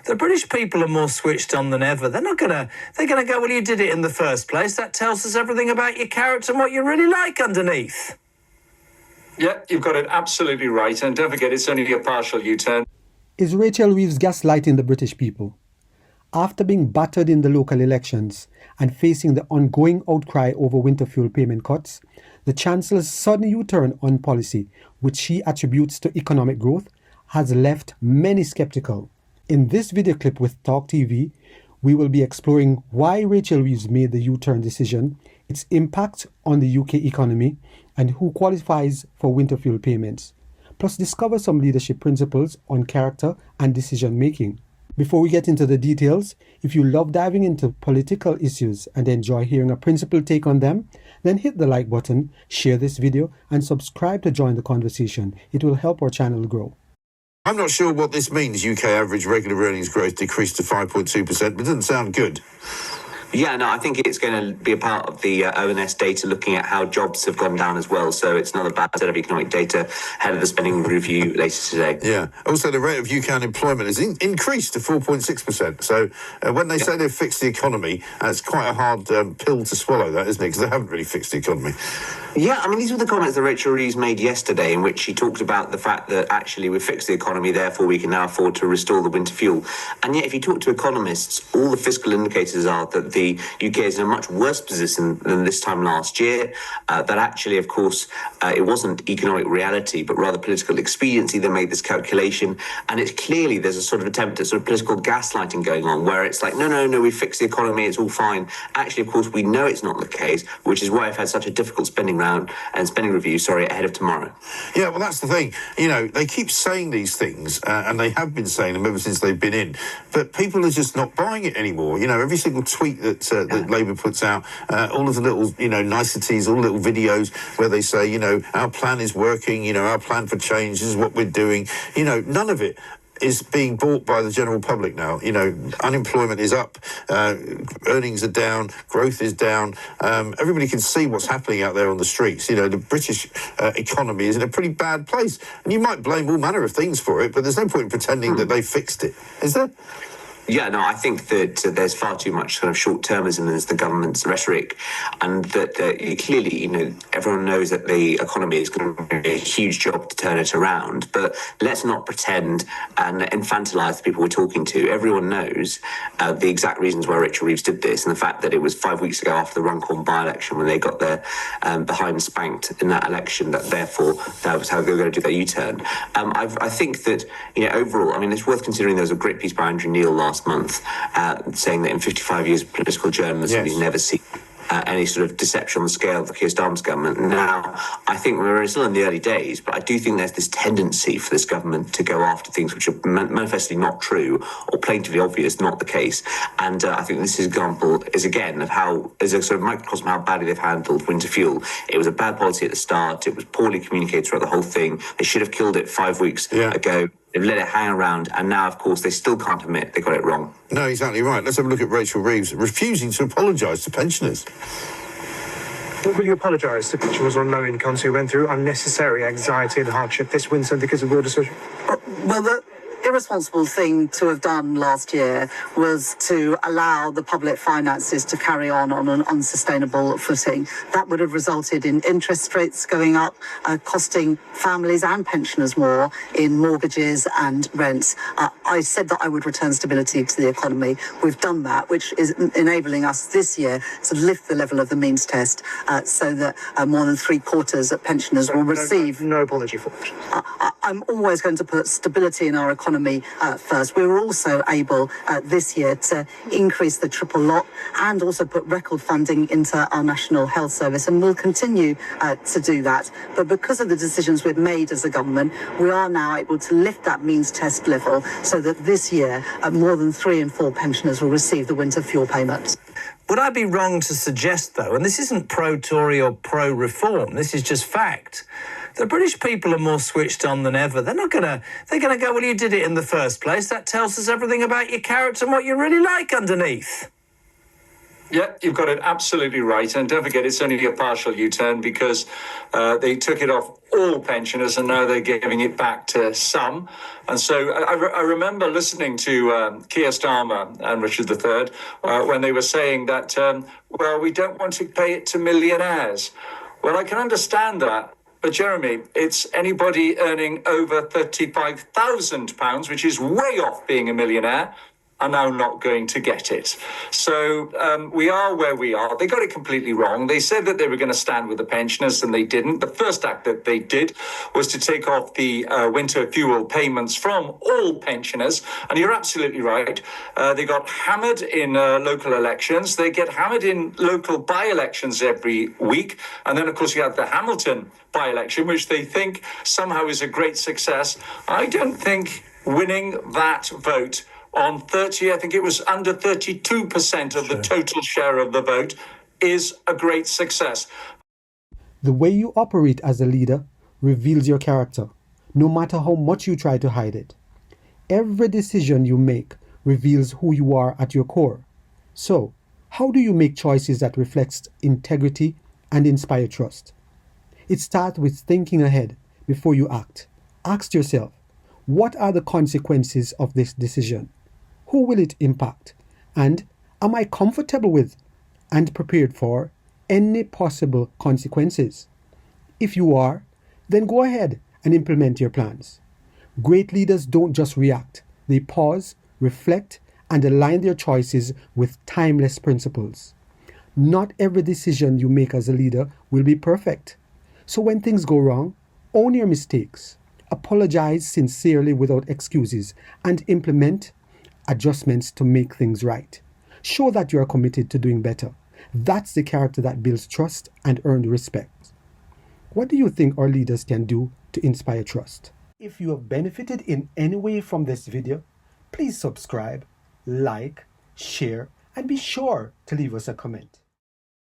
The British people are more switched on than ever. They're gonna go, well, you did it in the first place. That tells us everything about your character and what you really like underneath. Yeah, you've got it absolutely right. And don't forget, it's only a partial U-turn. Is Rachel Reeves gaslighting the British people? After being battered in the local elections and facing the ongoing outcry over winter fuel payment cuts, the Chancellor's sudden U-turn on policy, which she attributes to economic growth, has left many skeptical. In this video clip with Talk TV, we will be exploring why Rachel Reeves made the U-turn decision, its impact on the UK economy, and who qualifies for winter fuel payments. Plus discover some leadership principles on character and decision making. Before we get into the details, if you love diving into political issues and enjoy hearing a principled take on them, then hit the like button, share this video, and subscribe to join the conversation. It will help our channel grow. I'm not sure what this means. UK average regular earnings growth decreased to 5.2%, but it doesn't sound good. Yeah, no, I think it's going to be a part of the ONS data looking at how jobs have gone down as well. So it's another bad set of economic data ahead of the spending review later today. Yeah. Also, the rate of UK unemployment has increased to 4.6%. So when they say they've fixed the economy, it's quite a hard pill to swallow, that, isn't it? Because they haven't really fixed the economy. Yeah, I mean, these were the comments that Rachel Reeves made yesterday, in which she talked about the fact that actually we've fixed the economy, therefore we can now afford to restore the winter fuel. And yet, if you talk to economists, all the fiscal indicators are that the UK is in a much worse position than this time last year, that actually, of course, it wasn't economic reality, but rather political expediency that made this calculation. And it's clearly there's a sort of attempt at sort of political gaslighting going on, where it's like, no, we fixed the economy, it's all fine. Actually, of course, we know it's not the case, which is why I've had such a difficult spending review, ahead of tomorrow. Yeah, well, that's the thing. You know, they keep saying these things, and they have been saying them ever since they've been in, but people are just not buying it anymore. You know, every single tweet that Labour puts out, all of the little, niceties, all the little videos where they say, our plan is working, our plan for change, this is what we're doing. None of it is being bought by the general public now. Unemployment is up, earnings are down, growth is down. Everybody can see what's happening out there on the streets. The British economy is in a pretty bad place. And you might blame all manner of things for it, but there's no point in pretending that they fixed it, is there? Yeah, no, I think that there's far too much kind of short-termism as the government's rhetoric, and that clearly, everyone knows that the economy is going to be a huge job to turn it around. But let's not pretend and infantilise the people we're talking to. Everyone knows the exact reasons why Rachel Reeves did this, and the fact that it was 5 weeks ago after the Runcorn by-election when they got their behind spanked in that election, that therefore that was how they were going to do their U-turn. I think that, overall, it's worth considering there was a great piece by Andrew Neil last month saying that in 55 years of political journalism, he's never seen any sort of deception on the scale of the Keir Starmer's government. Now, I think we're still in the early days, but I do think there's this tendency for this government to go after things which are manifestly not true or plaintively obvious not the case. And I think this example is, again, of how, as a sort of microcosm, how badly they've handled winter fuel. It was a bad policy at the start. It was poorly communicated throughout the whole thing. They should have killed it 5 weeks ago. They've let it hang around, and now, of course, they still can't admit they got it wrong. No, exactly right. Let's have a look at Rachel Reeves refusing to apologise to pensioners. Will you apologise to pensioners on low incomes who went through unnecessary anxiety and hardship this winter because of your decision? Well, the irresponsible thing to have done last year was to allow the public finances to carry on an unsustainable footing. That would have resulted in interest rates going up, costing families and pensioners more in mortgages and rents. I said that I would return stability to the economy. We've done that, which is enabling us this year to lift the level of the means test so that more than 3/4 of pensioners will receive... No apology for it. I'm always going to put stability in our economy first. We were also able this year to increase the triple lock and also put record funding into our National Health Service, and we'll continue to do that. But because of the decisions we've made as a government, we are now able to lift that means test level so that this year more than 3 in 4 pensioners will receive the winter fuel payment. Would I be wrong to suggest, though, and this isn't pro-Tory or pro-reform, this is just fact, the British people are more switched on than ever. They're gonna go, well, you did it in the first place. That tells us everything about your character and what you really like underneath. Yeah, you've got it absolutely right. And don't forget, it's only a partial U-turn because they took it off all pensioners and now they're giving it back to some. And so I remember listening to Keir Starmer and Richard III when they were saying that, well, we don't want to pay it to millionaires. Well, I can understand that. But Jeremy, it's anybody earning over £35,000, which is way off being a millionaire, are now not going to get it. So we are where we are. They got it completely wrong. They said that they were going to stand with the pensioners and they didn't. The first act that they did was to take off the winter fuel payments from all pensioners. And you're absolutely right. They got hammered in local elections. They get hammered in local by-elections every week. And then, of course, you have the Hamilton by-election, which they think somehow is a great success. I don't think winning that vote on 30, I think it was under 32% of the total share of the vote, is a great success. The way you operate as a leader reveals your character, no matter how much you try to hide it. Every decision you make reveals who you are at your core. So, how do you make choices that reflect integrity and inspire trust? It starts with thinking ahead before you act. Ask yourself, what are the consequences of this decision? Who will it impact? And am I comfortable with and prepared for any possible consequences? If you are, then go ahead and implement your plans. Great leaders don't just react. They pause, reflect, and align their choices with timeless principles. Not every decision you make as a leader will be perfect. So when things go wrong, own your mistakes, apologize sincerely without excuses, and implement adjustments to make things right. Show that you are committed to doing better. That's the character that builds trust and earned respect. What do you think our leaders can do to inspire trust? If you have benefited in any way from this video, please subscribe, like, share, and be sure to leave us a comment.